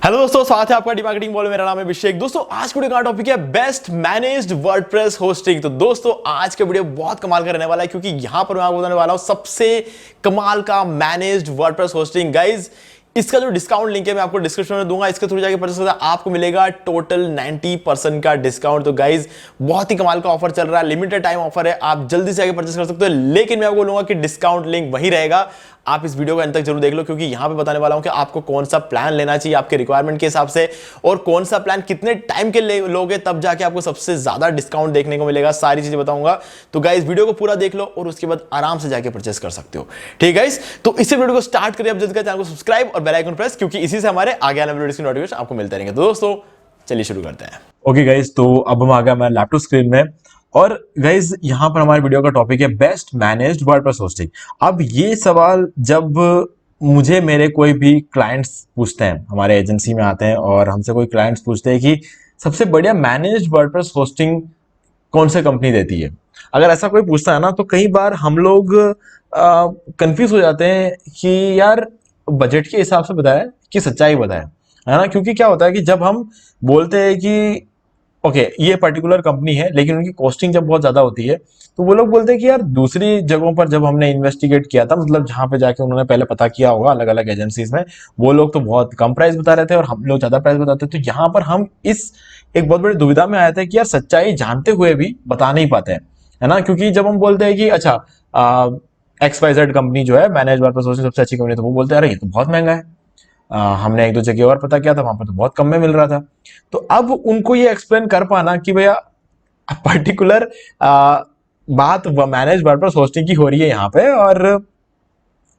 Hello दोस्तों, स्वागत है आपका डी मार्केटिंग बॉल में। मेरा नाम है अभिषेक। दोस्तों आज के वीडियो का टॉपिक है बेस्ट मैनेज्ड वर्डप्रेस होस्टिंग। तो दोस्तों आज का वीडियो बहुत कमाल का रहने वाला है, क्योंकि यहां पर मैं आपको बताने वाला हूं सबसे कमाल का मैनेज्ड वर्डप्रेस होस्टिंग। गाइज इसका जो डिस्काउंट लिंक है मैं आपको डिस्क्रिप्शन में दूंगा, इसके थ्रू जाके परचेस करना आपको मिलेगा टोटल 90% का डिस्काउंट। तो गाइज बहुत ही कमाल का ऑफर चल रहा है, लिमिटेड टाइम ऑफर है, आप जल्दी से आके परचेस कर सकते हो। लेकिन मैं आपको बोलूंगा कि डिस्काउंट लिंक वही रहेगा, आप इस वीडियो को अंत तक जरूर देख लो, क्योंकि यहां पे बताने वाला हूं कि आपको कौन सा प्लान लेना चाहिए आपके रिक्वायरमेंट के हिसाब से, और कौन सा प्लान कितने टाइम के लोगे तब जाके आपको सबसे ज्यादा डिस्काउंट देखने को मिलेगा। सारी चीजें बताऊंगा। तो गाइस वीडियो को पूरा देख लो और उसके बाद आराम से जाके परचेस कर सकते हो। ठीक है गाइस, तो इसी वीडियो को स्टार्ट करिए। अब जल्दी करें चैनल को सब्सक्राइब और बेल आइकन प्रेस, क्योंकि इसी से हमारे आगे आने वाले वीडियो की नोटिफिकेशन आपको मिलते रहेंगे। तो दोस्तों चलिए शुरू करते हैं। ओके गाइज, तो अब हम आ गए हमारे लैपटॉप स्क्रीन में। और गाइज यहाँ पर हमारे वीडियो का टॉपिक है बेस्ट मैनेज्ड वर्डप्रेस होस्टिंग। अब ये सवाल जब मुझे मेरे कोई भी क्लाइंट्स पूछते हैं, हमारे एजेंसी में आते हैं और हमसे कोई क्लाइंट्स पूछते हैं कि सबसे बढ़िया मैनेज्ड वर्डप्रेस होस्टिंग कौन से कंपनी देती है, अगर ऐसा कोई पूछता है ना, तो कई बार हम लोग कंफ्यूज हो जाते हैं कि यार बजट के हिसाब से बताए कि सच्चाई बताए, है ना। क्योंकि क्या होता है कि जब हम बोलते हैं कि ओके ये पर्टिकुलर कंपनी है, लेकिन उनकी कॉस्टिंग जब बहुत ज्यादा होती है तो वो लोग बोलते हैं कि यार दूसरी जगहों पर जब हमने इन्वेस्टिगेट किया था, मतलब जहां पे जाके उन्होंने पहले पता किया होगा अलग अलग एजेंसीज में, वो लोग तो बहुत कम प्राइस बता रहे थे और हम लोग ज्यादा प्राइस बताते थे। तो यहाँ पर हम इस एक बहुत बड़ी दुविधा में आए थे कि यार सच्चाई जानते हुए भी बता नहीं पाते हैं, है ना। क्योंकि जब हम बोलते हैं कि अच्छा XYZ कंपनी जो है मैनेज वर्डप्रेस होस्टिंग सबसे अच्छी कंपनी, तो वो बोलते हैं अरे ये तो बहुत महंगा है, हमने एक दो जगह और पता किया था, वहां पर तो बहुत कम में मिल रहा था। तो अब उनको ये एक्सप्लेन कर पाना कि भैया पर्टिकुलर बात मैनेज वर्डप्रेस होस्टिंग की हो रही है यहाँ पे, और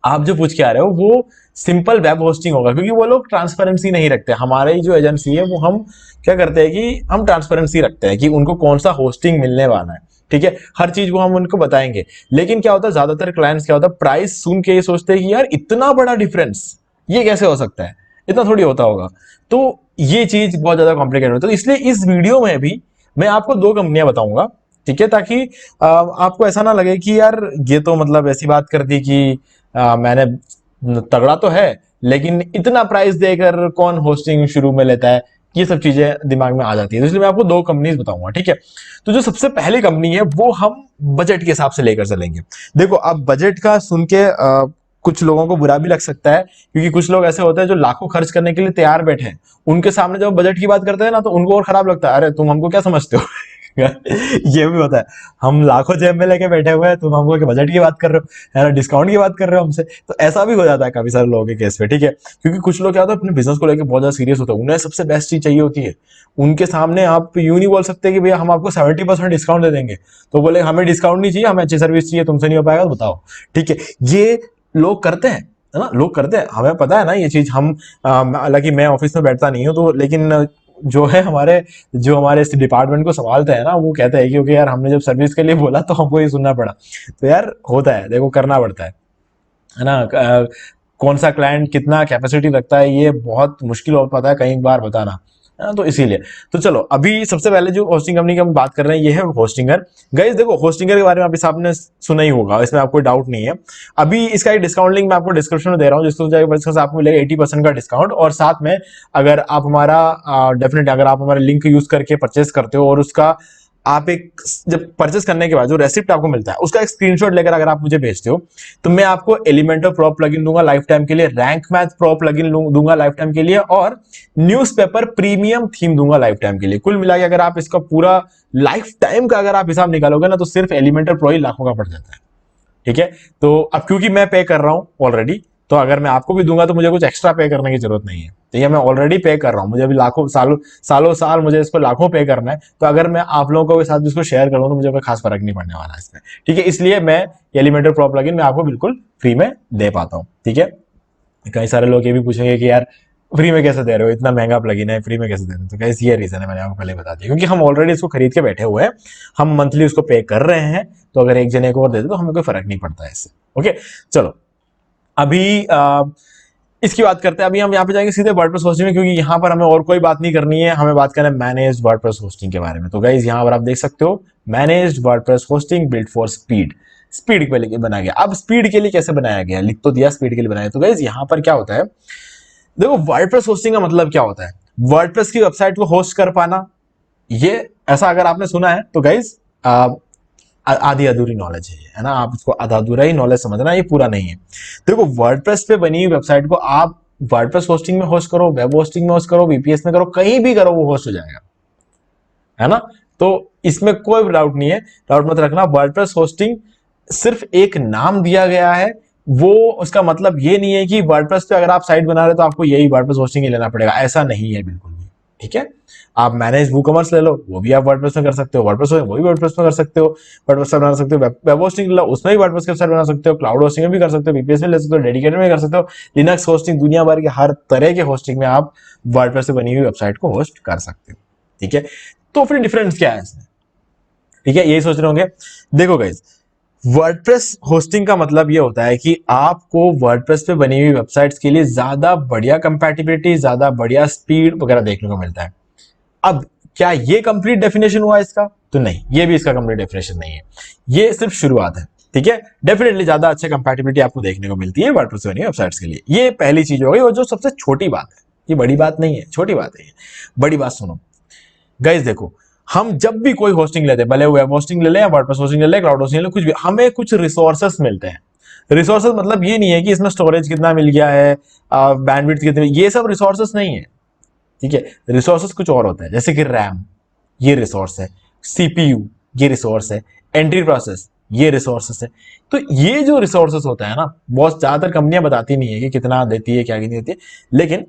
आप जो पूछ के आ रहे हो वो सिंपल वेब होस्टिंग होगा, क्योंकि वो लोग ट्रांसपेरेंसी नहीं रखते। हमारी जो एजेंसी है वो हम क्या करते हैं कि हम ट्रांसपेरेंसी रखते हैं कि उनको कौन सा होस्टिंग मिलने वाला है, ठीक है, हर चीज वो हम उनको बताएंगे। लेकिन क्या होता है, ज्यादातर क्लाइंट्स क्या होता है, प्राइस सुन के ये सोचते हैं कि यार इतना बड़ा डिफरेंस, ये कैसे हो सकता है, इतना थोड़ी होता होगा। तो ये चीज बहुत ज्यादा कॉम्प्लिकेटेड होता है। तो इसलिए इस वीडियो में भी मैं आपको दो कंपनियां बताऊंगा, ठीक है, ताकि आपको ऐसा ना लगे कि यार ये तो मतलब ऐसी बात कर दी कि मैंने तगड़ा तो है लेकिन इतना प्राइस देकर कौन होस्टिंग शुरू में लेता है, ये सब चीजें दिमाग में आ जाती है। तो इसलिए मैं आपको दो कंपनीज बताऊंगा, ठीक है। तो जो सबसे पहली कंपनी है वो हम बजट के हिसाब से लेकर चलेंगे। देखो अब बजट का सुन के कुछ लोगों को बुरा भी लग सकता है, क्योंकि कुछ लोग ऐसे होते हैं जो लाखों खर्च करने के लिए तैयार बैठे हैं, उनके सामने जब बजट की बात करते हैं ना तो उनको और खराब लगता है, अरे तुम हमको क्या समझते हो। ये भी होता है, हम लाखों जेब में लेके बैठे हुए हैं, तुम हमको बजट की बात कर रहे हो, है ना, डिस्काउंट की बात कर रहे हो हमसे। तो ऐसा भी हो जाता है काफी सारे लोगों के केस में, ठीक है। क्योंकि कुछ लोग क्या होता है अपने बिजनेस को लेकर बहुत ज्यादा सीरियस होते हैं, उन्हें सबसे बेस्ट चीज चाहिए होती है। उनके सामने आप यूं नहीं बोल सकते कि भैया हम आपको 70% डिस्काउंट दे देंगे, तो बोले हमें डिस्काउंट नहीं चाहिए, हमें अच्छी सर्विस चाहिए, तुमसे नहीं हो पाएगा, तो बताओ, ठीक है। ये लोग करते हैं, है ना, लोग करते हैं, हमें पता है ना ये चीज। हम हालांकि मैं ऑफिस में बैठता नहीं हूँ, तो लेकिन जो है हमारे इस डिपार्टमेंट को संभालते हैं ना, वो कहते हैं कि यार हमने जब सर्विस के लिए बोला तो हमको ये सुनना पड़ा। तो यार होता है, देखो करना पड़ता है ना। कौन सा क्लाइंट कितना कैपेसिटी रखता है ये बहुत मुश्किल हो पाता है कई बार बताना, है ना। तो इसीलिए तो चलो अभी सबसे पहले जो होस्टिंग कंपनी की हम बात कर रहे हैं ये है होस्टिंगर। गाइस देखो होस्टिंगर के बारे में अभी आपने सुना ही होगा, इसमें आपको डाउट नहीं है। अभी इसका एक डिस्काउंट लिंक मैं आपको डिस्क्रिप्शन में दे रहा हूँ, जिसको जाकर आपको मिलेगा 80% का डिस्काउंट। और साथ में अगर आप हमारा डेफिनेटली अगर आप हमारा लिंक यूज करके परचेस करते हो और उसका आप एक जब परचेस करने के बाद जो रेसिप्ट आपको मिलता है उसका एक स्क्रीनशॉट लेकर अगर आप मुझे भेजते हो, तो मैं आपको एलिमेंटर प्रो प्लगइन दूंगा लाइफ टाइम के लिए, रैंक मैथ प्रो प्लगइन दूंगा लाइफ टाइम के लिए, और न्यूज़पेपर प्रीमियम थीम दूंगा लाइफ टाइम के लिए। कुल मिला के अगर आप इसका पूरा लाइफ टाइम का अगर आप हिसाब निकालोगे ना, तो सिर्फ एलिमेंटर प्रो ही लाखों का पड़ जाता है, ठीक है। तो अब क्योंकि मैं पे कर रहा हूं ऑलरेडी, तो अगर मैं आपको भी दूंगा तो मुझे कुछ एक्स्ट्रा पे करने की जरूरत नहीं है। तो ये मैं ऑलरेडी पे कर रहा हूं, मुझे अभी लाखों सालों साल मुझे इसको लाखों पे करना है। तो अगर मैं आप लोगों के साथ इसको शेयर करूं तो मुझे कोई खास फर्क नहीं पड़ने वाला है इसमें, ठीक है। इसलिए मैं एलिमेंटर प्रो प्लगइन मैं आपको बिल्कुल फ्री में दे पाता हूं, ठीक है। कई सारे लोग ये भी पूछेंगे कि यार फ्री में कैसे दे रहे हो, इतना महंगा प्लगइन है, फ्री में कैसे दे रहे हो। तो कैसे ये रीजन है, मैंने आपको पहले बता दिया, क्योंकि हम ऑलरेडी इसको खरीद के बैठे हुए हैं, हम मंथली उसको पे कर रहे हैं। तो अगर एक जने को और दे दे तो हमें कोई फर्क नहीं पड़ता है इससे, ओके। चलो अभी इसकी बात करते हैं। अभी हम यहाँ पे जाएंगे सीधे वर्डप्रेस होस्टिंग में, क्योंकि यहाँ पर हमें और कोई बात नहीं करनी है, हमें बात करना है मैनेज्ड वर्डप्रेस होस्टिंग के बारे में। तो गाइस यहाँ पर आप देख सकते हो managed WordPress hosting built for speed, speed के लिए बनाया गया। अब स्पीड के लिए कैसे बनाया गया, लिख तो दिया स्पीड के लिए बनाया। तो गाइस यहाँ पर क्या होता है, देखो वर्डप्रेस होस्टिंग का मतलब क्या होता है, वर्डप्रेस की वेबसाइट को होस्ट कर पाना। ये ऐसा अगर आपने सुना है तो गाइज आधी अधूरी नॉलेज है ना, आप इसको आधा अधूरा ही नॉलेज समझना, ये पूरा नहीं है। देखो वर्डप्रेस पे बनी हुई वेबसाइट को आप वर्डप्रेस होस्टिंग में होस्ट करो, वेब होस्टिंग में होस्ट करो, वीपीएस में करो, कहीं भी करो वो होस्ट हो जाएगा, है ना। तो इसमें कोई डाउट नहीं है, डाउट मत रखना। वर्डप्रेस होस्टिंग सिर्फ एक नाम दिया गया है, वो उसका मतलब ये नहीं है कि वर्डप्रेस पे अगर आप साइट बना रहे तो आपको यही वर्डप्रेस होस्टिंग ही लेना पड़ेगा, ऐसा नहीं है बिल्कुल भी, ठीक है। आप मैनेज वूकॉमर्स ले लो, वो भी आप वर्डप्रेस में कर सकते हो, वर्डप्रेस वो भी वर्डप्रेस में कर सकते हो, वर्डप्रेस बना सकते हो, वेब होस्टिंग ले लो उसमें भी वर्डप्रेस के वेबसाइट बना सकते हो, क्लाउड होस्टिंग में भी कर सकते हो, वीपीएस में ले सकते हो, डेडिकेटेड में कर सकते हो, लिनक्स होस्टिंग, दुनिया भर के हर तरह के होस्टिंग में आप वर्डप्रेस से बनी हुई वेबसाइट को होस्ट कर सकते हो, ठीक है। तो फिर डिफरेंस क्या है इसमें, ठीक है, यही सोच रहे होंगे। देखो गाइस, वर्डप्रेस होस्टिंग का मतलब ये होता है कि आपको वर्डप्रेस पे बनी हुई वेबसाइट्स के लिए ज्यादा बढ़िया कंपैटिबिलिटी, ज्यादा बढ़िया स्पीड वगैरह देखने को मिलता है। अब क्या ये कंप्लीट डेफिनेशन हुआ इसका? तो नहीं, ये भी इसका कंप्लीट डेफिनेशन नहीं है, ये सिर्फ शुरुआत है, ठीक है। डेफिनेटली ज्यादा अच्छे कंपैटिबिलिटी आपको देखने को मिलती है वर्डप्रेस पे बनी वेबसाइट्स के लिए, ये पहली चीज हो गई, और जो सबसे छोटी बात है, ये बड़ी बात नहीं है, छोटी बात है। बड़ी बात सुनो गाइस, देखो हम जब भी कोई होस्टिंग लेते हैं, भले वेब होस्टिंग ले लें या वर्डप्रेस होस्टिंग ले लें, क्लाउड होस्टिंग ले लें, कुछ भी, हमें कुछ रिसोर्सेस मिलते हैं। रिसोर्सेस मतलब ये नहीं है कि इसमें स्टोरेज कितना मिल गया है, बैंडविड्थ कितनी, ये सब रिसोर्सेस नहीं है, ठीक है। रिसोर्सेस कुछ और होता है, जैसे कि रैम, ये रिसोर्स है, सीपीयू ये रिसोर्स है, एंट्री प्रोसेस ये रिसोर्सेस है। तो ये जो रिसोर्सेस होता है ना, बहुत ज्यादातर कंपनियां बताती नहीं है कि कितना देती है, क्या नहीं देती है, लेकिन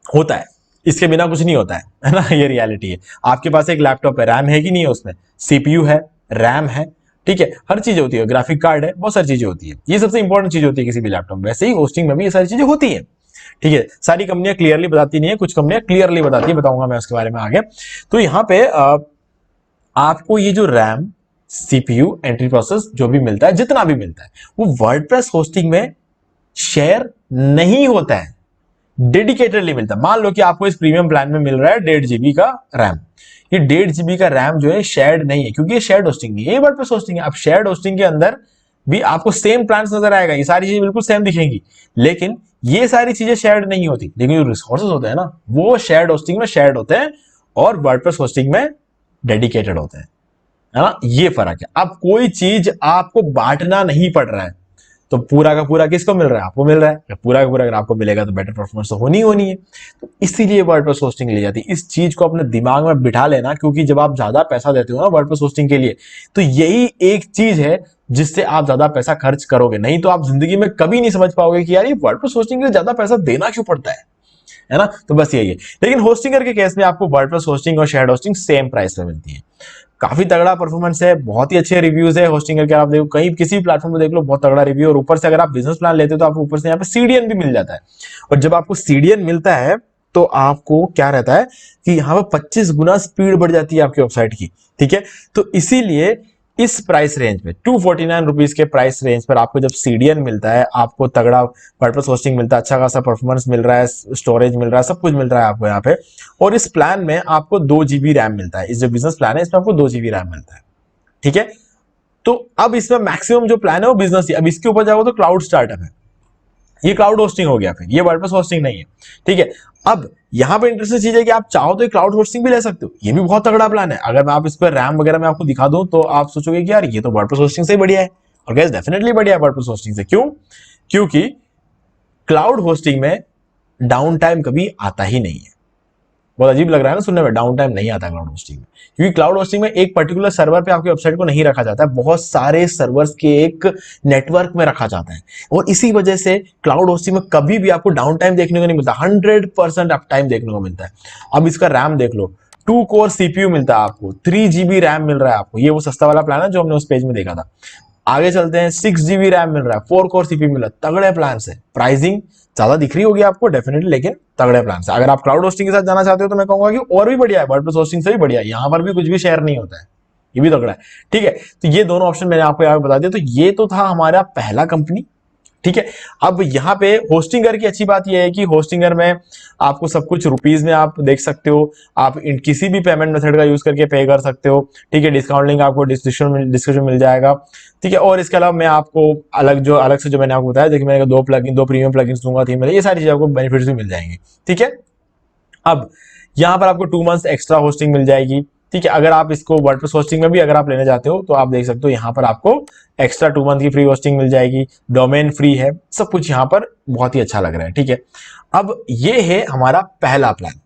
होता है, इसके बिना कुछ नहीं होता है ना, ये रियलिटी है। आपके पास एक लैपटॉप है, रैम है कि नहीं है उसमें, सीपीयू है, रैम है, ठीक है, हर चीज होती है, ग्राफिक कार्ड है, बहुत सारी चीजें होती है, ये सबसे इंपॉर्टेंट चीज होती है किसी भी लैपटॉप में। वैसे ही होस्टिंग में भी ये सारी चीजें होती है, ठीक है। सारी कंपनियां क्लियरली बताती नहीं है, कुछ कंपनियां क्लियरली बताती है, बताऊंगा मैं उसके बारे में आगे। तो यहाँ पे आपको ये जो रैम, सीपीयू, एंट्री प्रोसेस जो भी मिलता है, जितना भी मिलता है, वो वर्डप्रेस होस्टिंग में शेयर नहीं होता है, डेडिकेटेडली मिलता है। मान लो कि आपको इस प्रीमियम प्लान में मिल रहा है 1.5 GB का रैम, ये 1.5 GB का रैम जो है शेयर्ड नहीं है, क्योंकि ये शेयर्ड होस्टिंग नहीं है, ये वर्डप्रेस होस्टिंग है। अब शेयर्ड होस्टिंग के अंदर भी आपको सेम प्लान्स नजर आएगा, ये सारी चीजें बिल्कुल सेम दिखेंगी, लेकिन ये सारी चीजें शेयर्ड नहीं होती। लेकिन जो रिसोर्सेज होते हैं ना, वो शेयर्ड होस्टिंग में शेयर्ड होते हैं और वर्डप्रेस होस्टिंग में डेडिकेटेड होते हैं, है ना, ये फर्क है। अब कोई चीज आपको बांटना नहीं पड़ रहा है, तो पूरा का पूरा किसको मिल रहा है? आपको मिल रहा है। पूरा का पूरा अगर आपको मिलेगा तो बेटर परफॉर्मेंस तो होनी होनी है, तो इसीलिए वर्डप्रेस होस्टिंग ली जाती है। इस चीज को अपने दिमाग में बिठा लेना, क्योंकि जब आप ज्यादा पैसा देते हो ना वर्डप्रेस होस्टिंग के लिए, तो यही एक चीज है जिससे आप ज्यादा पैसा खर्च करोगे, नहीं तो आप जिंदगी में कभी नहीं समझ पाओगे कि यार ये वर्डप्रेस होस्टिंग के लिए ज्यादा पैसा देना क्यों पड़ता है ना। तो बस यही है। लेकिन होस्टिंगर के केस में आपको वर्डप्रेस होस्टिंग और शेयर्ड होस्टिंग सेम प्राइस पे मिलती है। काफी तगड़ा परफॉर्मेंस है, बहुत ही अच्छे रिव्यूज है होस्टिंगर के। आप देखो कहीं किसी भी प्लेटफॉर्म में देख लो, बहुत तगड़ा रिव्यू, और ऊपर से अगर आप बिजनेस प्लान लेते हो तो आपको ऊपर से यहाँ पे सीडीएन भी मिल जाता है। और जब आपको सीडीएन मिलता है तो आपको क्या रहता है कि यहाँ पे 25 गुना स्पीड बढ़ जाती है आपकी वेबसाइट की, ठीक है। तो इसीलिए इस प्राइस रेंज में 249 रुपीज के प्राइस रेंज पर आपको जब सीडीएन मिलता है, आपको तगड़ा वर्डप्रेस होस्टिंग मिलता है, अच्छा खासा परफॉर्मेंस मिल रहा है, स्टोरेज मिल रहा है, सब कुछ मिल रहा है आपको यहाँ पे। और इस प्लान में आपको 2 GB रैम मिलता है। इस जो बिजनेस प्लान है इसमें आपको 2 GB रैम मिलता है, ठीक है। तो अब इसमें मैक्सिमम जो प्लान है वो बिजनेस ही। अब इसके ऊपर जाओ तो क्लाउड स्टार्टअप है, ये क्लाउड होस्टिंग हो गया, फिर ये वर्डप्रेस होस्टिंग नहीं है, ठीक है। अब यहां पे इंटरेस्टिंग चीज है कि आप चाहो तो क्लाउड होस्टिंग भी ले सकते हो, ये भी बहुत तगड़ा प्लान है। अगर मैं आप इस पर रैम वगैरह में आपको दिखा दूं तो आप सोचोगे कि यार ये तो वर्डप्रेस होस्टिंग से ही बढ़िया है, और गाइस डेफिनेटली बढ़िया है वर्डप्रेस होस्टिंग से। क्यों? क्योंकि क्लाउड होस्टिंग में डाउन टाइम कभी आता ही नहीं है। बहुत अजीब लग रहा है ना सुनने में, डाउन टाइम नहीं आता क्लाउड होस्टिंग में, क्योंकि क्लाउड होस्टिंग में एक पर्टिकुलर सर्वर पे आपकी वेबसाइट को नहीं रखा जाता है, बहुत सारे सर्वर्स के एक नेटवर्क में रखा जाता है। और इसी वजह से क्लाउड होस्टिंग में कभी भी आपको डाउन टाइम देखने को नहीं मिलता, 100% अप टाइम देखने को मिलता है। अब इसका रैम देख लो, 2 कोर सीपीयू मिलता है आपको, 3 GB रैम मिल रहा है आपको, ये वो सस्ता वाला प्लान है जो हमने उस पेज में देखा था। आगे चलते हैं, 6 GB रैम मिल रहा है, 4 कोर सीपीयू मिल रहा है, तगड़े प्लान से। प्राइसिंग ज्यादा दिख रही होगी आपको डेफिनेटली, लेकिन तगड़े प्लान से। अगर आप क्लाउड होस्टिंग के साथ जाना चाहते हो तो मैं कहूंगा कि और भी बढ़िया है, वर्डप्रेस होस्टिंग से भी बढ़िया है, यहां पर भी कुछ भी शेयर नहीं होता है, ये भी तगड़ा है, ठीक है। तो ये दोनों ऑप्शन मैंने आपको यहाँ पे बता दिया। तो ये तो था हमारा पहला कंपनी, ठीक है। अब यहाँ पे होस्टिंगर की अच्छी बात यह है कि होस्टिंगर में आपको सब कुछ रुपीज में आप देख सकते हो, आप किसी भी पेमेंट मेथड का यूज करके पे कर सकते हो। ठीक है, डिस्काउंट लिंक आपको डिस्क्रिप्शन मिल जाएगा। ठीक है, और इसके अलावा मैं आपको अलग से जो मैंने आपको बताया, देखिए मैंने दो प्रीमियम प्लगइन्स दूंगा, थीम, ये सारी चीजें आपको बेनिफिट्स भी मिल जाएंगे। ठीक है, अब यहाँ पर आपको 2 मंथ्स एक्स्ट्रा होस्टिंग मिल जाएगी। ठीक है, अगर आप इसको वर्डप्रेस होस्टिंग में भी अगर आप लेना चाहते हो तो आप देख सकते हो यहाँ पर आपको एक्स्ट्रा 2 मंथ की फ्री होस्टिंग मिल जाएगी, डोमेन फ्री है, सब कुछ यहाँ पर बहुत ही अच्छा लग रहा है। ठीक है, अब ये है हमारा पहला प्लान,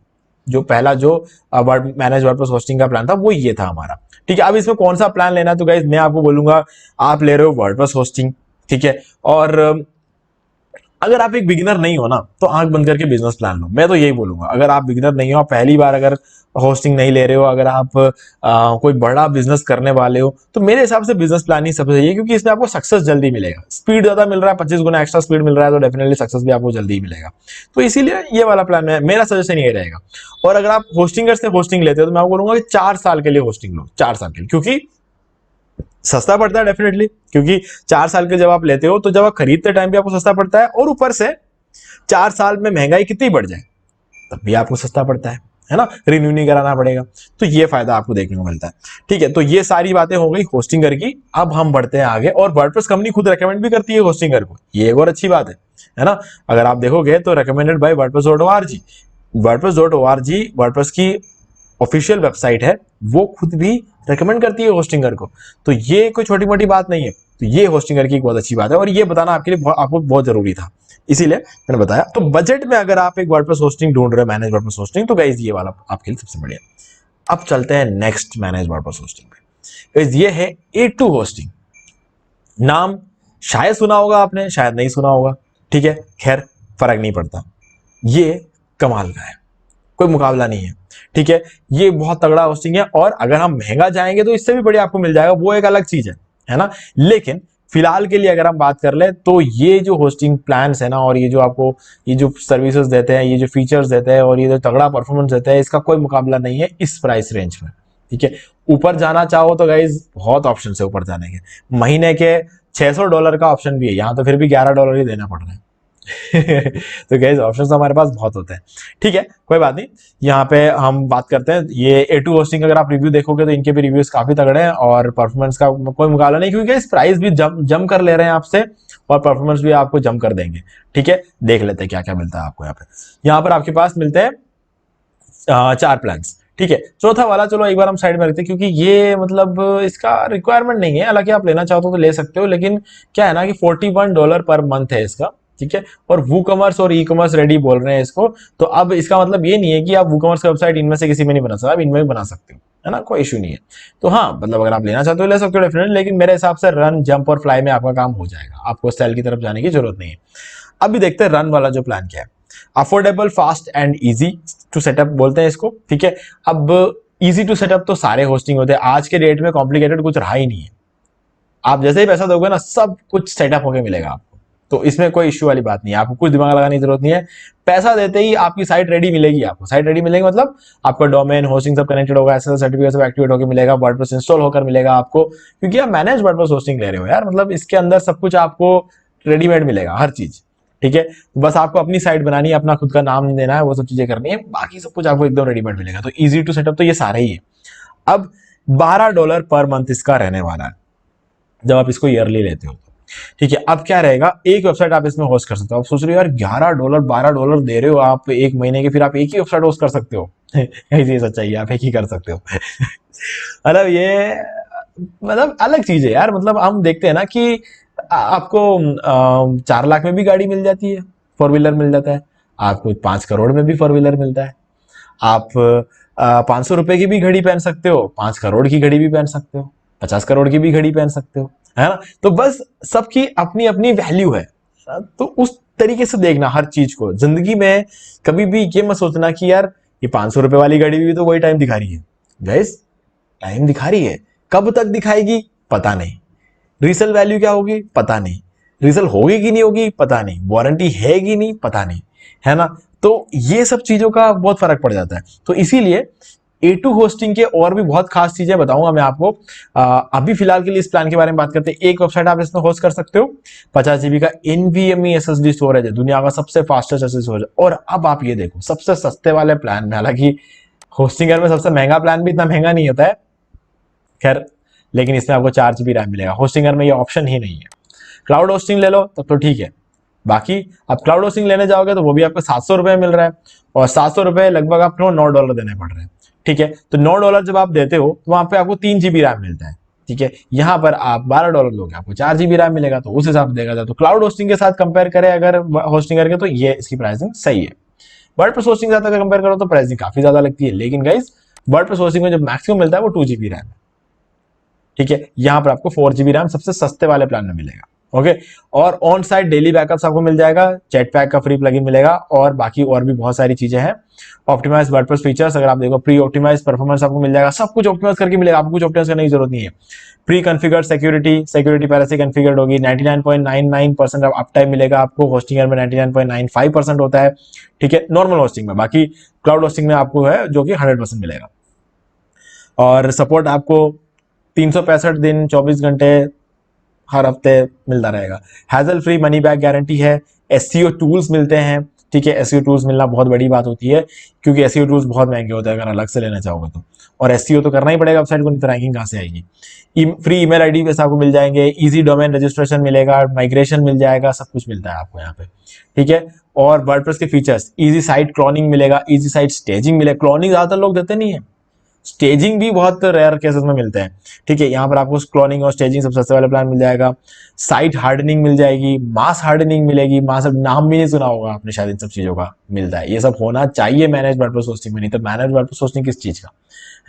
जो मैनेज वर्डप्रेस होस्टिंग का प्लान था वो ये था हमारा। ठीक है, अब इसमें कौन सा प्लान लेना है, तो गाइज मैं आपको बोलूंगा आप ले रहे हो वर्डप्रेस होस्टिंग। ठीक है, और अगर आप एक बिगिनर नहीं हो ना तो आंख बंद करके बिजनेस प्लान लो, मैं तो यही बोलूंगा। अगर आप बिगिनर नहीं हो, आप पहली बार अगर होस्टिंग नहीं ले रहे हो, अगर आप कोई बड़ा बिजनेस करने वाले हो, तो मेरे हिसाब से बिजनेस प्लान ही सबसे सही है, क्योंकि इसमें आपको सक्सेस जल्दी मिलेगा, स्पीड ज्यादा मिल रहा है, 25 गुना एक्स्ट्रा स्पीड मिल रहा है, तो डेफिनेटली सक्सेस भी आपको जल्दी ही मिलेगा। तो इसीलिए ये वाला प्लान है, मेरा सजेशन ये रहेगा। और अगर आप होस्टिंगर से होस्टिंग लेते हो तो मैं आपको बोलूंगा कि 4 साल के लिए होस्टिंग लो, 4 साल के लिए, क्योंकि सस्ता पड़ता है डेफिनेटली, क्योंकि 4 साल के जब आप लेते हो तो जब आप खरीदते टाइम भी आपको सस्ता पड़ता है, और ऊपर से 4 साल में महंगाई कितनी बढ़ जाए तब भी आपको सस्ता पड़ता है ना, रिन्यू नहीं कराना पड़ेगा, तो ये फायदा आपको देखने को मिलता है। ठीक है, तो ये सारी बातें हो गई होस्टिंगर की। अब हम बढ़ते हैं आगे, और वर्डप्रेस कंपनी खुद रेकमेंड भी करती है होस्टिंगर को, ये एक और अच्छी बात है ना। अगर आप देखोगे तो recommended bye WordPress dot org, WordPress dot org WordPress की ऑफिशियल वेबसाइट है, वो खुद भी रेकमेंड करती है होस्टिंगर को, तो ये कोई छोटी मोटी बात नहीं है। तो ये होस्टिंगर की एक बहुत अच्छी बात है, और ये बताना आपके लिए आपको बहुत जरूरी था, इसीलिए मैंने बताया। तो बजट में अगर आप एक वर्डप्रेस होस्टिंग ढूंढ रहे हो, मैनेज वर्डप्रेस होस्टिंग, तो गाइस ये वाला आपके लिए सबसे बढ़िया। अब चलते हैं नेक्स्ट मैनेज वर्डप्रेस होस्टिंग पे। गाइस ये है A2 होस्टिंग, नाम शायद सुना होगा आपने, शायद नहीं सुना होगा। ठीक है, खैर फर्क नहीं पड़ता, ये कमाल का है, कोई मुकाबला नहीं है। ठीक है, ये बहुत तगड़ा होस्टिंग है, और अगर हम महंगा जाएंगे तो इससे भी बढ़िया आपको मिल जाएगा, वो एक अलग चीज है ना। लेकिन फिलहाल के लिए अगर हम बात कर ले तो ये जो होस्टिंग प्लान्स है ना, और ये जो आपको ये जो सर्विसेज देते हैं, ये जो फीचर्स देते हैं, और ये जो तगड़ा परफॉर्मेंस देते हैं, इसका कोई मुकाबला नहीं है इस प्राइस रेंज में। ठीक है, ऊपर जाना चाहो तो गाइज बहुत ऑप्शन है ऊपर जाने के, महीने के $600 का ऑप्शन भी है, यहाँ तो फिर भी $11 ही देना पड़ रहा है। तो गाइस ऑप्शंस हमारे पास बहुत होते हैं। ठीक है, कोई बात नहीं, यहाँ पे हम बात करते हैं ये A2 होस्टिंग। अगर आप रिव्यू देखोगे तो इनके भी रिव्यूज काफी तगड़े हैं, और परफॉर्मेंस का कोई मुकाबला नहीं, क्योंकि इस प्राइस भी जम कर ले रहे हैं आपसे, और परफॉर्मेंस भी आपको जम कर देंगे। ठीक है, देख लेते हैं क्या क्या मिलता है आपको यहाँ पे। यहाँ पर आपके पास मिलते हैं 4 प्लान्स। ठीक है, चौथा वाला चलो एक बार हम साइड में रखते हैं, क्योंकि ये मतलब इसका रिक्वायरमेंट नहीं है, हालांकि आप लेना चाहते हो तो ले सकते हो, लेकिन क्या है ना कि $41 पर मंथ है इसका। ठीक है, और वूकॉमर्स और ई कॉमर्स रेडी बोल रहे हैं इसको, तो अब इसका मतलब ये नहीं है कि आप वूकॉमर्स का वेबसाइट इनमें से किसी में नहीं बना सकते, आप इनमें भी बना सकते हो, है ना, कोई इशू नहीं है। तो हाँ, मतलब अगर आप लेना चाहते हो ले सकते हो डेफिनेटली, लेकिन मेरे हिसाब से रन, जंप और फ्लाई में आपका काम हो जाएगा, आपको सेल की तरफ जाने की जरूरत नहीं है। अभी देखते हैं रन वाला जो प्लान क्या है। Affordable, fast and easy to set up बोलते हैं इसको। ठीक है, अब इजी टू सेटअप तो सारे होस्टिंग होते हैं, आज के डेट में कॉम्प्लिकेटेड कुछ रहा ही नहीं है। आप जैसे ही पैसा दोगे ना, सब कुछ सेटअप होके मिलेगा आपको, तो इसमें कोई इश्यू वाली बात नहीं है, आपको कुछ दिमाग लगाने की जरूरत नहीं है। पैसा देते ही आपकी साइट रेडी मिलेगी, आपको साइट रेडी मिलेगी, मतलब आपका डोमेन, होस्टिंग सब कनेक्टेड होगा, एसएसएल सर्टिफिकेट सब एक्टिवेट होकर मिलेगा, वर्डप्रेस इंस्टॉल होकर मिलेगा आपको, क्योंकि आप मैनेज वर्डप्रेस होस्टिंग ले रहे हो यार, मतलब इसके अंदर सब कुछ आपको रेडीमेड मिलेगा, हर चीज। ठीक है, बस आपको अपनी साइट बनानी है, अपना खुद का नाम देना है, वो सब चीजें करनी है, बाकी सब कुछ आपको एकदम रेडीमेड मिलेगा। तो इजी टू सेटअप तो ये सारे ही है। अब $12 पर मंथ इसका रहने वाला है जब आप इसको ईयरली लेते हो। ठीक है, अब क्या रहेगा, एक वेबसाइट आप इसमें होस्ट कर सकते हो। आप सोच रहे हो यार $11 $12 दे रहे हो आप एक महीने के, फिर आप एक ही वेबसाइट होस्ट कर सकते हो। ऐसी सच्चाई है, आप एक ही कर सकते हो। मतलब ये मतलब अलग चीज है यार, मतलब हम देखते हैं ना कि आपको 4 लाख में भी गाड़ी मिल जाती है, 4 व्हीलर मिल जाता है, आपको 5 करोड़ में भी 4 व्हीलर मिलता है, आप 500 रुपए की भी घड़ी पहन सकते हो, 5 करोड़ की घड़ी भी पहन सकते हो, 50 करोड़ की भी घड़ी पहन सकते हो, है ना। तो बस सबकी अपनी अपनी वैल्यू है, तो उस तरीके से देखना हर चीज को जिंदगी में। कभी भी ये मत सोचना कि यार ये 500 रुपए वाली घड़ी भी तो वही टाइम दिखा रही है। गाइस, टाइम दिखा रही है, कब तक दिखाएगी पता नहीं, रीसेल वैल्यू क्या होगी पता नहीं, रीसेल होगी कि नहीं होगी पता नहीं, वारंटी है कि नहीं पता नहीं, है ना। तो ये सब चीजों का बहुत फर्क पड़ जाता है। तो इसीलिए A2 होस्टिंग के और भी बहुत खास चीजें बताऊंगा मैं आपको। अभी फिलहाल के लिए इस प्लान के बारे में बात करते हैं। एक वेबसाइट आप इसमें होस्ट कर सकते हो, 50 जीबी का NVMe SSD स्टोरेज है, दुनिया का सबसे फास्टेस्ट SSD स्टोरेज। और अब आप ये देखो सबसे सस्ते वाले प्लान में, हालांकि होस्टिंगर में सबसे महंगा प्लान भी इतना महंगा नहीं होता है, खैर, लेकिन इसमें आपको 4 GB रैम मिलेगा। होस्टिंगर में ये ऑप्शन ही नहीं है। क्लाउड होस्टिंग ले लो तब तो ठीक है, बाकी आप क्लाउड होस्टिंग लेने जाओगे तो वो भी आपको 700 रुपए मिल रहा है, और 700 रुपए लगभग आपको $9 देने पड़ रहे हैं। ठीक है, तो $9 जब आप देते हो तो वहां पे आपको 3 GB रैम मिलता है। ठीक है, यहां पर आप $12 दोगे, आपको 4 GB रैम मिलेगा, तो उस हिसाब से देखा जाए तो क्लाउड होस्टिंग के साथ कंपेयर करें अगर होस्टिंग करके, तो ये इसकी प्राइसिंग सही है। वर्डप्रेस होस्टिंग के साथ अगर कंपेयर करो तो प्राइसिंग काफी ज्यादा लगती है, लेकिन गाइस वर्डप्रेस होस्टिंग में जो मैक्सिमम मिलता है वो 2 GB रैम है। ठीक है, यहां पर आपको 4 GB रैम सबसे सस्ते वाले प्लान में मिलेगा। ओके, और ऑन साइट डेली बैकअप्स आपको मिल जाएगा, जेटपैक का फ्री प्लगइन मिलेगा, और बाकी और भी बहुत सारी चीजें हैं। ऑप्टिमाइज वर्डप्रेस फीचर्स अगर आप देखो, प्री ऑप्टिमाइज परफॉर्मेंस आपको मिल जाएगा, सब कुछ ऑप्टिमाइज करके मिलेगा, आपको कुछ ऑप्टिमाइज करने की जरूरत नहीं है। प्री कॉन्फ़िगर्ड सिक्योरिटी पहले से कॉन्फ़िगर्ड होगी, 99.99% अप टाइम मिलेगा आपको, होस्टिंगर में 99.95% होता है। ठीक है, नॉर्मल होस्टिंग में, बाकी क्लाउड होस्टिंग में आपको है जो कि 100% मिलेगा। और सपोर्ट आपको 365 दिन 24 घंटे हर हफ्ते मिलता रहेगा। Hassle free money back guarantee है। SEO टूल्स मिलते हैं। ठीक है, SEO टूल्स मिलना बहुत बड़ी बात होती है, क्योंकि SEO टूल्स बहुत महंगे होते हैं अगर अलग से लेना चाहोगे तो, और SEO तो करना ही पड़ेगा वेबसाइट को, नहीं तो रैंकिंग कहां से आएगी। फ्री ईमेल आईडी वैसे आपको मिल जाएंगे, इजी डोमेन रजिस्ट्रेशन मिलेगा, माइग्रेशन मिल जाएगा, सब कुछ मिलता है आपको यहाँ पे। ठीक है, और वर्डप्रेस के फीचर्स, इजी साइट क्लोनिंग मिलेगा, इजी साइट स्टेजिंग मिलेगा। क्लोनिंग ज्यादातर लोग देते नहीं है, स्टेजिंग भी बहुत रेयर केसेस में मिलते हैं। ठीक है, यहाँ पर आपको क्लोनिंग और स्टेजिंग सब सस्ते वाले प्लान मिल जाएगा। साइट हार्डनिंग मिल जाएगी, मास हार्डनिंग मिलेगी, मास नाम भी नहीं सुना होगा आपने शायद, इन सब चीजों का मिलता है। ये सब होना चाहिए मैनेज वर्डप्रेस होस्टिंग में, नहीं तो मैनेज वर्डप्रेस होस्टिंग किस चीज का,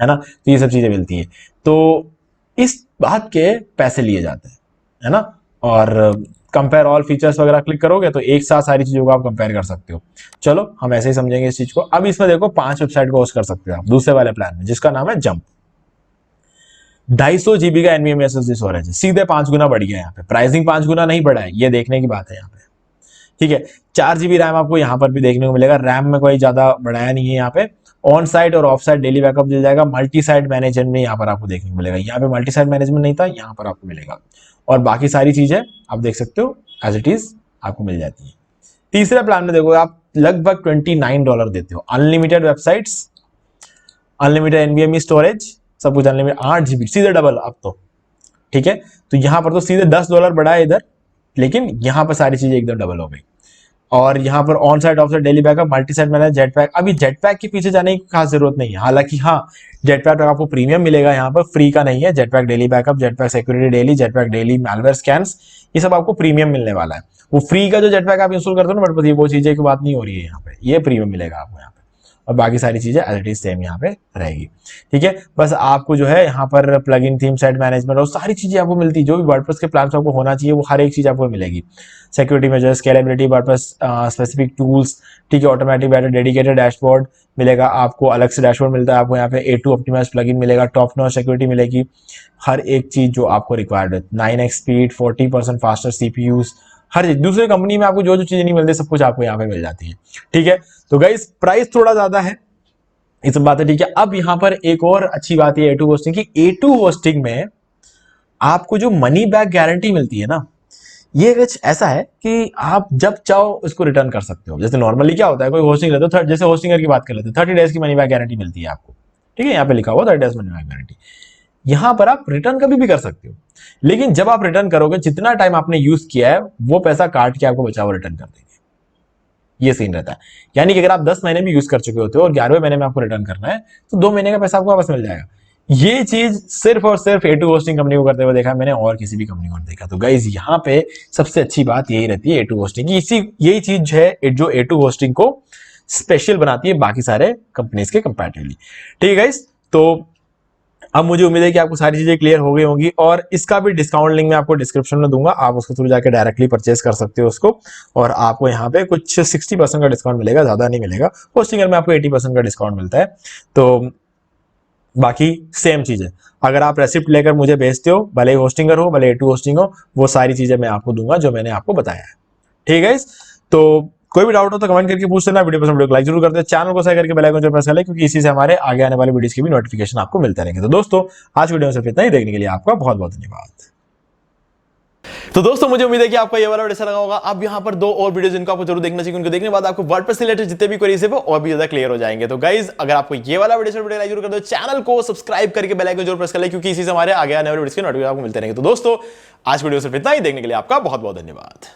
है ना। तो ये सब चीजें मिलती है, तो इस बात के पैसे लिए जाते हैं, है ना। और कंपेयर ऑल फीचर्स वगैरह क्लिक करोगे तो एक साथ सारी चीजों को आप कंपेयर कर सकते हो। चलो हम ऐसे ही समझेंगे इस चीज को। अब इसमें देखो 5 वेबसाइट को होस्ट कर सकते हो आप दूसरे वाले प्लान में, जिसका नाम है जंप। 250 GB का NVMe SSD स्टोरेज है, सीधे 5 गुना बढ़ गया यहाँ पे। प्राइसिंग 5 गुना नहीं बढ़ा है, ये देखने की बात है यहाँ पे। ठीक है, 4 GB रैम आपको यहाँ पर भी देखने को मिलेगा, रैम में कोई ज्यादा बढ़ाया नहीं है यहाँ पे। ऑन साइट और ऑफ साइट डेली बैकअप मिल जाएगा। मल्टी साइट मैनेजमेंट में यहाँ पर आपको देखने को मिलेगा, यहाँ पे मल्टी साइट मैनेजमेंट नहीं था, यहाँ पर आपको मिलेगा। और बाकी सारी चीजें आप देख सकते हो एज इट इज आपको मिल जाती है। तीसरे प्लान में देखो आप लगभग $29 देते हो, unlimited websites, unlimited NVMe storage, सब कुछ अनलिमिटेड, 8 GB, सीधे डबल अब तो। ठीक है, तो यहां पर तो सीधे $10 बढ़ा है इधर, लेकिन यहां पर सारी चीजें एकदम डबल हो गई। और यहाँ पर on site of site daily backup, multi site manage, jetpack. अभी जेटपैक के पीछे जाने की खास जरूरत नहीं है, हालांकि हाँ जेटपैक आपको प्रीमियम मिलेगा, यहाँ पर फ्री का नहीं है। Jetpack daily backup, jetpack security daily, jetpack daily malware scans, ये सब आपको प्रीमियम मिलने वाला है। वो फ्री का जो जेटपैक आप इंस्टॉल करते हो ना, बट ये वो चीजें की बात नहीं हो रही है यहाँ पे, ये प्रीमियम मिलेगा आपको यहाँ पे, और बाकी सारी चीजें एज इट इज सेम यहाँ पे रहेगी। ठीक है, बस आपको जो है यहाँ पर प्लगइन, थीम, साइट मैनेजमेंट और सारी चीजें आपको मिलती है, जो भी वर्डप्रेस के प्लान आपको होना चाहिए वो हर एक चीज आपको मिलेगी। Security measures, scalability, WordPress specific tools, ठीक है, ऑटोमेटिक बैटर, डेडिकेटेड डैशबोर्ड मिलेगा आपको, अलग से डैशबोर्ड मिलता है आपको यहाँ पे। A2 ऑप्टिमाइज प्लगइन मिलेगा, टॉप नॉच सिक्योरिटी मिलेगी, हर एक चीज जो आपको रिक्वायर्ड है। 9x स्पीड, 40% फास्टर CPUs, हर चीज। दूसरी कंपनी में आपको जो जो चीजें नहीं मिलती सब कुछ आपको यहाँ पे मिल जाती है। ठीक है, तो गाइस प्राइस थोड़ा ज्यादा है, ये सब बात है। ठीक है, अब यहाँ पर एक और अच्छी बात है A2 होस्टिंग की। A2 होस्टिंग में आपको जो मनी बैक गारंटी मिलती है ना, ये कुछ ऐसा है कि आप जब चाहो उसको रिटर्न कर सकते हो। जैसे नॉर्मली क्या होता है, कोई होस्टिंग लेते हो, जैसे होस्टिंगर की बात कर लेते हैं, 30 डेज की मनी बैक गारंटी मिलती है आपको। ठीक है, यहाँ पे लिखा हुआ 30 डेज मनी बैक गारंटी। यहां पर आप रिटर्न कभी भी कर सकते हो, लेकिन जब आप रिटर्न करोगे, जितना टाइम आपने यूज किया है वो पैसा काट के आपको बचा हुआ रिटर्न कर देंगे। ये सीन रहता है, यानी कि अगर आप 10 महीने भी यूज कर चुके होते हो और 11वें महीने में आपको रिटर्न करना है, तो 2 महीने का पैसा आपको वापस मिल जाएगा। ये चीज सिर्फ और सिर्फ A2 होस्टिंग कंपनी को करते हुए देखा मैंने, और किसी भी कंपनी को नहीं देखा। तो गाइज यहाँ पे सबसे अच्छी बात यही रहती है A2 होस्टिंग की, यही चीज है जो A2 होस्टिंग को स्पेशल बनाती है बाकी सारे कंपनीज के कंपैरेटिवली। ठीक है गाइज, तो अब मुझे उम्मीद है कि आपको सारी चीजें क्लियर हो गई होंगी, और इसका भी डिस्काउंट लिंक मैं आपको डिस्क्रिप्शन में दूंगा, आप उसके थ्रू जाकर डायरेक्टली परचेस कर सकते हो उसको, और आपको यहाँ पे कुछ 60% का डिस्काउंट मिलेगा, ज्यादा नहीं मिलेगा। होस्टिंगर में आपको 80% का डिस्काउंट मिलता है। तो बाकी सेम चीज है, अगर आप रेसिप्ट लेकर मुझे भेजते हो, भले ही होस्टिंगर हो भले A2 होस्टिंग हो, वो सारी चीजें मैं आपको दूंगा जो मैंने आपको बताया है। ठीक है, तो कोई भी डाउट हो तो कमेंट करके पूछ लेना। वीडियो पसंद वीडियो को लाइक जरूर कर दे, चैनल को सब्सक्राइब करके बेल आइकन जरूर प्रेस कर ले, क्योंकि इसी से हमारे आगे आने वाले वीडियोस की भी नोटिफिकेशन आपको मिलते रहेंगे। तो दोस्तों आज वीडियो में सिर्फ इतना ही, देखने के लिए आपका बहुत बहुत धन्यवाद। तो दोस्तों मुझे उम्मीद है कि आपको ये वाला वीडियो अच्छा लगा होगा। अब यहाँ पर 2 और वीडियो जिनको आपको जरूर देखना चाहिए, उनको देखने के बाद आपको वर्डप्रेस से रिलेटेड जितने भी क्वेरीज है वो और भी ज्यादा क्लियर हो जाएंगे। तो गाइज अगर आपको ये वाला वीडियो लाइक जरूर कर दो, चैनल को सब्सक्राइब करके बेल आइकन जरूर प्रेस कर ले, क्योंकि इसी से हमारे आगे आने वाले वीडियोस के नोटिफिकेशन आपको मिलते रहेंगे। तो दोस्तों आज वीडियो सिर्फ इतना ही, देखने के लिए आपका बहुत बहुत धन्यवाद।